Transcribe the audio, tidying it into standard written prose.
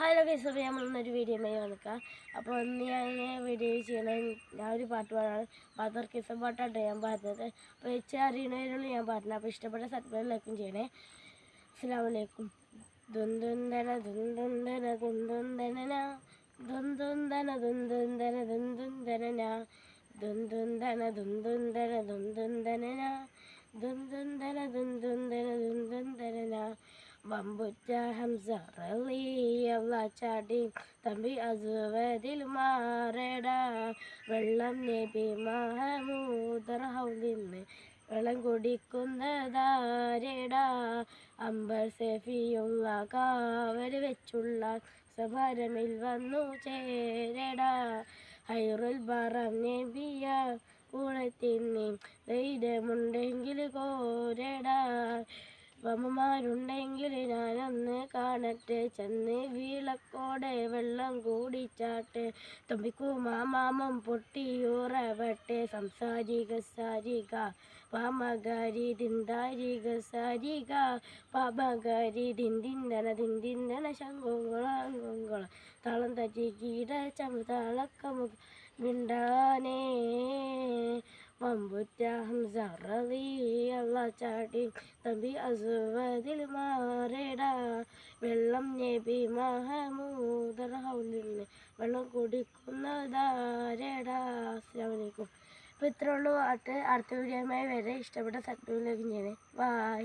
Hello guys, അപ്പോൾ നമ്മളൊന്നൊരു വീഡിയോയുമായി വന്നിക്കാം. അപ്പോൾ ഒന്ന് ഞാൻ വീഡിയോ ചെയ്യണം. ഞാൻ ഒരു പാട്ട് പാടാണ്. ബദർ കിസ്സ പാട്ടാണ് ഞാൻ പാടുന്നത്. അപ്പോൾ അറിയണവരുള്ളൂ ഞാൻ പാടുന്നത്. അപ്പോൾ ഇഷ്ടപ്പെട്ട സബ്സ്ക്രൈബ് ചെയ്യണേ. അസ്സലാമു അലൈക്കും. ദുന്ദുന്ദന ദുന്ദുന്ദന ദുന്ദുന്ദന ദുന്ദുന്ദന ദുന്ദുന്ദന ദുന്ദുന്ദന ദുന്ദുന്ദന ദുന്ദുന്ദന ദുന്ദുന്ദന ദുന്ദുന്ദന ദുന്ദുന്ദന ദുന്ദുന്ദന വമ്പുറ്റ ഹംസ റളിയല്ലാ ചാടി തമ്പി അസുവദിൽ മാറേടാ വെള്ളം നബി മഹമൂദർ ഹൗലിന്ന് വെള്ളം കുടിക്കുന്നതാരേടാ അമ്പർ സഫിയുള്ള കാവൽ വെച്ചുള്ള സഭാരമിൽ വന്നു ചേരടാ ഹൈറുൽ ബറം നബിയ കൂടെ തിന്നി ധൈര്യമുണ്ടെങ്കിൽ കോരടാ വമ്മമാരുണ്ടെങ്കിൽ ഞാനൊന്ന് കാണട്ടെ ചെന്ന് വീളക്കോടെ വെള്ളം കൂടിച്ചാട്ടെ തുമ്പിക്കുമാമാമം പൊട്ടിയൂറവട്ടെ സംസാരിക സാരിക പാമകാരി ദിന്താരിക സാരിക പാപകാരി ദിന്തിന്തന ശങ്കുള താളം തറ്റി കീട ചമുതാളക്കമു മിണ്ടാനേ വമ്പുറ്റ ഹംസ റളിയല്ലാ ചാടി തമ്പി അസുവദിൽ മാറേടാ വെള്ളം നബി മഹമൂദർ ഹൗലിന്ന് വെള്ളം കുടിക്കുന്നതാരേടാ. അസ്സലാമു അലൈക്കും. അപ്പോൾ ഇത്രയുള്ളൂ. അടുത്ത വീഡിയോയുമായി വരെ ഇഷ്ടപ്പെട്ട സബ്സ്ക്രൈബ് ചെയ്യണേ. ബൈ.